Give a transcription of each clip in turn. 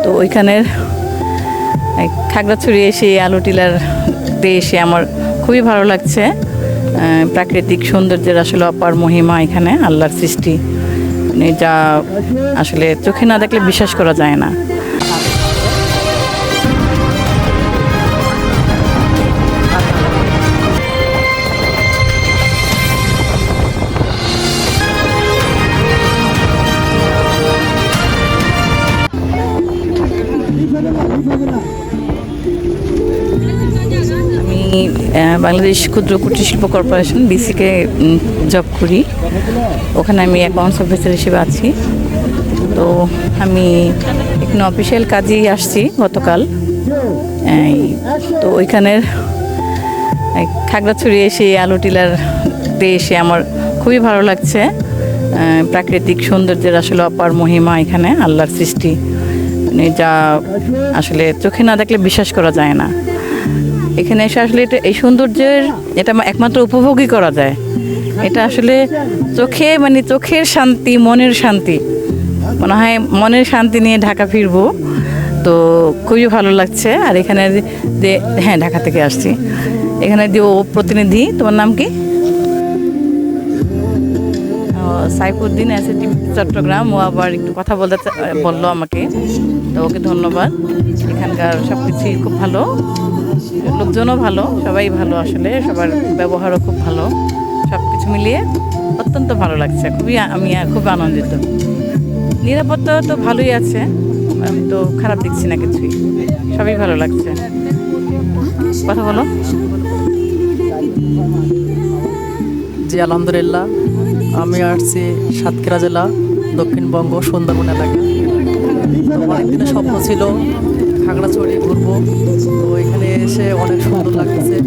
তো ওইখানের খাগড়াছড়ি এসে আলু টিলার এসে আমার খুবই ভালো লাগছে। প্রাকৃতিক সৌন্দর্যের আসলে অপার মহিমা এখানে, আল্লাহর সৃষ্টি, মানে যা আসলে চোখে না দেখলে বিশ্বাস করা যায় না। আমি বাংলাদেশ ক্ষুদ্র কুটির শিল্প কর্পোরেশন বিসিকে জব করি, ওখানে আমি অ্যাকাউন্টস অফিসার হিসেবে আছি। তো আমি এখানে অফিসিয়াল কাজেই আসছি গতকাল। তো ওইখানের খাগড়াছড়ি এসে আলু টিলার এসে আমার খুবই ভালো লাগছে। প্রাকৃতিক সৌন্দর্যের আসলে অপার মহিমা এখানে, আল্লাহর সৃষ্টি, মানে যা আসলে চোখে না দেখলে বিশ্বাস করা যায় না। এখানে এসে আসলে এই সৌন্দর্যের এটা একমাত্র উপভোগই করা যায়। এটা আসলে চোখে, মানে চোখের শান্তি, মনের শান্তি, মনে হয় মনের শান্তি নিয়ে ঢাকা ফিরবো। তো খুবই ভালো লাগছে। আর এখানে যে, হ্যাঁ ঢাকা থেকে আসছি, এখানে যে ও প্রতিনিধি, তোমার নাম কি? সাইফুদ্দিন, এসএটি চট্টগ্রাম। ও আবার একটু কথা বললো আমাকে, তো ওকে ধন্যবাদ। এখানকার সব কিছুই খুব ভালো, লোকজনও ভালো, সবাই ভালো, আসলে সবার ব্যবহারও খুব ভালো। সব কিছু মিলিয়ে অত্যন্ত ভালো লাগছে, আমি খুব আনন্দিত। নিরাপত্তা তো ভালোই আছে, আমি তো খারাপ দেখছি না কিছুই, সবই ভালো লাগছে। কথা বলো। জি আলহামদুলিল্লাহ, আমি আসছি সাতক্ষীরা জেলা, দক্ষিণবঙ্গ, সুন্দরবন এলাকা। অনেকদিনের স্বপ্ন ছিল খাগড়াছড়ি ঘুরবো, তো এখানে এসে অনেক সুন্দর লাগতেছে,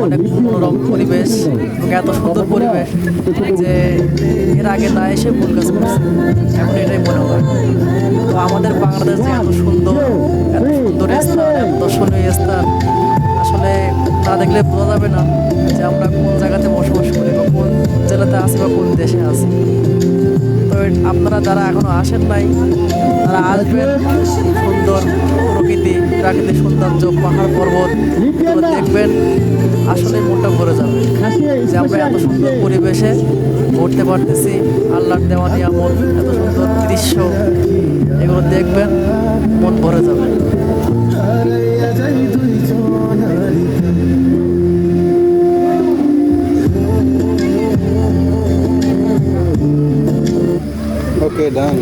অনেক মনোরম পরিবেশ এবং এত সুন্দর পরিবেশ যে এর আগে না এসে ভুল কাজ করছে, এখন এটাই মনে হয়। তো আমাদের বাংলাদেশ যে এত সুন্দর স্থান, এত দর্শনীয় স্থান, আসলে না দেখলে বোঝা যাবে না যে আমরা কোন জায়গাতে বসবাস করি বা কোন জেলাতে আছি বা কোন দেশে আছি। তো আপনারা যারা এখনো আসেন নাই, তারা আসবেন। সুন্দর প্রকৃতি, প্রাকৃতিক সৌন্দর্য, পাহাড় পর্বত দেখবেন, আসলে মনটা ভরে যাবে যে আমরা এত সুন্দর পরিবেশে ঘুরতে পারতেছি। আল্লাহর দেওয়া নিয়ামত, এত সুন্দর দৃশ্য, এগুলো দেখবেন, মন ভরে যাবে। Okay, done.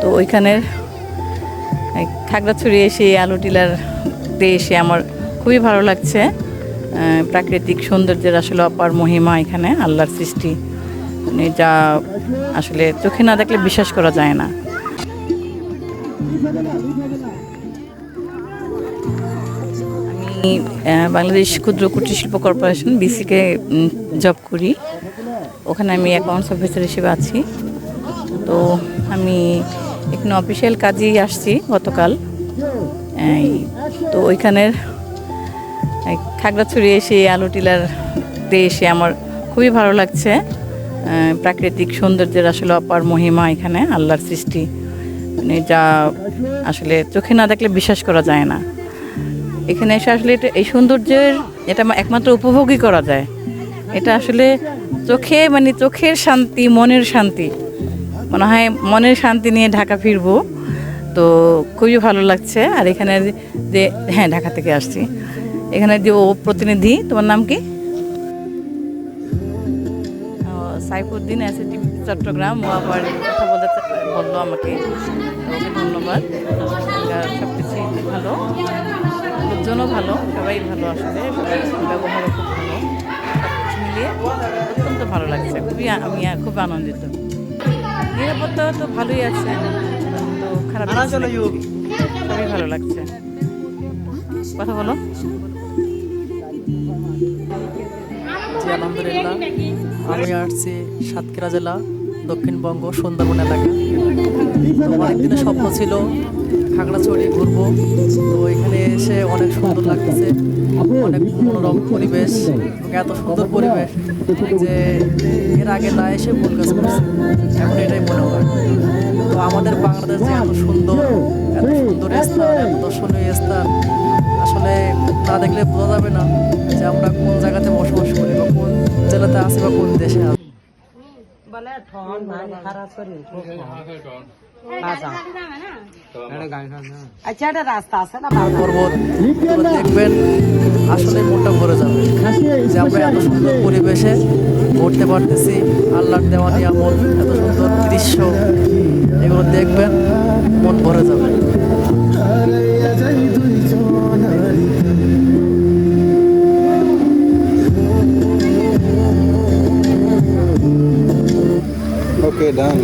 তো ওইখানের খাগড়াছড়ি এসে আলু টিলার এসে আমার খুবই ভালো লাগছে। প্রাকৃতিক সৌন্দর্যের আসলে অপার মহিমা এখানে আল্লাহর সৃষ্টি, মানে যা আসলে চোখে না দেখলে বিশ্বাস করা যায় না। আমি বাংলাদেশ ক্ষুদ্র কুটির শিল্প কর্পোরেশন বিসিকে জব করি। ওখানে আমি অ্যাকাউন্টস অফিসার হিসেবে আছি। তো আমি এখানে অফিসিয়াল কাজেই আসছি গতকাল। তো ওইখানের খাগড়াছড়ি এসে আলু টিলার এসে আমার খুবই ভালো লাগছে। প্রাকৃতিক সৌন্দর্যের আসলে অপার মহিমা এখানে আল্লাহর সৃষ্টি, মানে যা আসলে চোখে না দেখলে বিশ্বাস করা যায় না। এখানে এসে আসলে এই সৌন্দর্যের এটা একমাত্র উপভোগই করা যায়। এটা আসলে চোখে মানে চোখের শান্তি, মনের শান্তি, মনে হয় মনের শান্তি নিয়ে ঢাকা ফিরবো। তো খুবই ভালো লাগছে। আর এখানে যে হ্যাঁ, ঢাকা থেকে আসছি। এখানে যে ও প্রতিনিধি, তোমার নাম কি? সাইফুদ্দিন এসএটি চট্টগ্রাম। ও আবার কথা বললো আমাকে, ওকে ধন্যবাদ। সব কিছুই ভালো, লোকজনও ভালো, সবাই ভালো, আসলে সবার ব্যবহারও খুব ভালো। সব কিছু মিলিয়ে অত্যন্ত ভালো লাগছে। আমি খুব আনন্দিত। নিরাপত্তা তো ভালোই আছে, তো খারাপ সবই ভালো লাগছে। কথা বলো। জি আলহামদুলিল্লাহ, আমি আসছি সাতক্ষীরা জেলা দক্ষিণবঙ্গ সুন্দরবন এলাকা। তো অনেক দিনের স্বপ্ন ছিল খাগড়াছড়ি ঘুরবো। তো এখানে এসে অনেক সুন্দর লাগতেছে, অনেক মনোরম পরিবেশ, এত সুন্দর পরিবেশ যে এর আগে না এসে ভুল কাজ করছি, এখন এটাই মনে হয়। তো আমাদের বাংলাদেশ যে এত সুন্দর স্থান, এত দর্শনীয় স্থান, আসলে না দেখলে বোঝা যাবে না যে আমরা কোন জায়গাতে বসবাস করি বা কোন জেলাতে আছি বা কোন দেশে আছি। পর্বত দেখবেন, আসলে মনটা ভরে যাবে যে আমরা এত সুন্দর পরিবেশে ঘুরতে পারতেছি। আল্লাহর দেওয়া নিয়ামত, এত সুন্দর দৃশ্য, এগুলো দেখবেন, মন ভরে যাবে। Okay, done.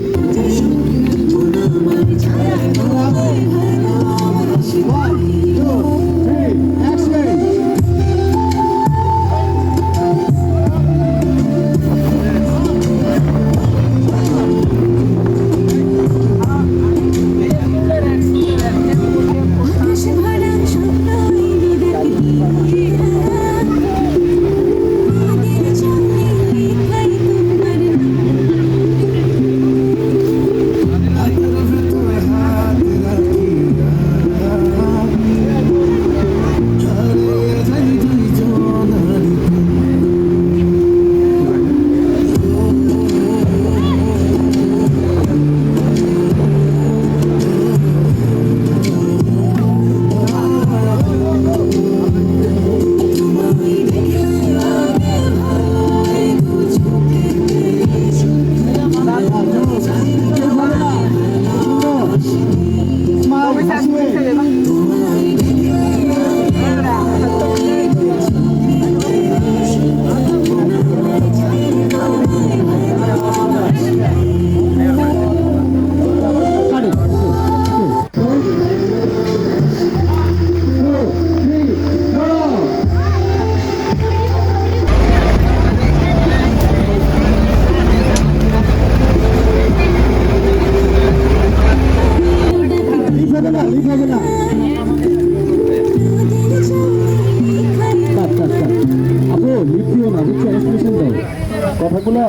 কথাগুলো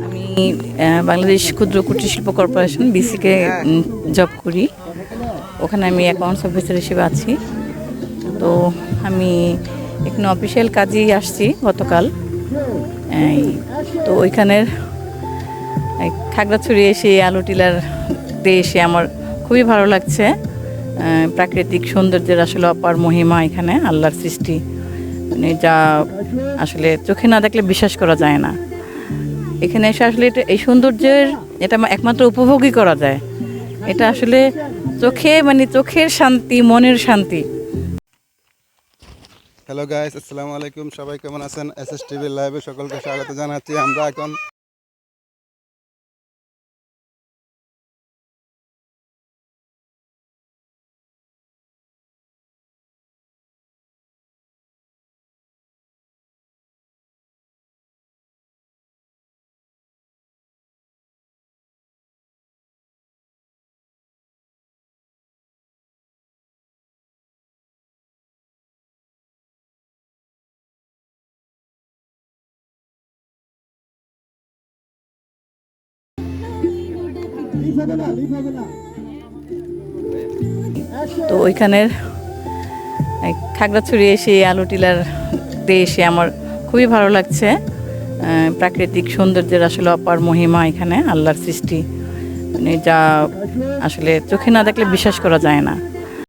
আমি বাংলাদেশ ক্ষুদ্র কুটির শিল্প কর্পোরেশন বিসিকে জব করি। ওখানে আমি অ্যাকাউন্টস অফিসার হিসেবে আছি। তো আমি এখানে অফিসিয়াল কাজেই আসছি গতকাল। তো ওইখানের এই খাগড়াছড়ি এসে আলু টিলার এসে আমার খুবই ভালো লাগছে। প্রাকৃতিক সৌন্দর্যের আসলে অপার মহিমা এখানে আল্লাহর সৃষ্টি, মানে যা আসলে চোখে না দেখলে বিশ্বাস করা যায় না। এখানে এসে আসলে এই সৌন্দর্যের এটা একমাত্র উপভোগই করা যায়। এটা আসলে চোখের শান্তি, মনের শান্তি। হ্যালো গাইস, আসসালামু আলাইকুম। সবাই কেমন আছেন? এসএস টিভি লাইভে সকলকে স্বাগত জানাচ্ছি। আমরা এখন তো ওইখানের এই খাগড়াছড়ি এসে আলু টিলার এসে আমার খুবই ভালো লাগছে। প্রাকৃতিক সৌন্দর্যের আসলে অপার মহিমা এখানে আল্লাহর সৃষ্টি, মানে যা আসলে চোখে না দেখলে বিশ্বাস করা যায় না।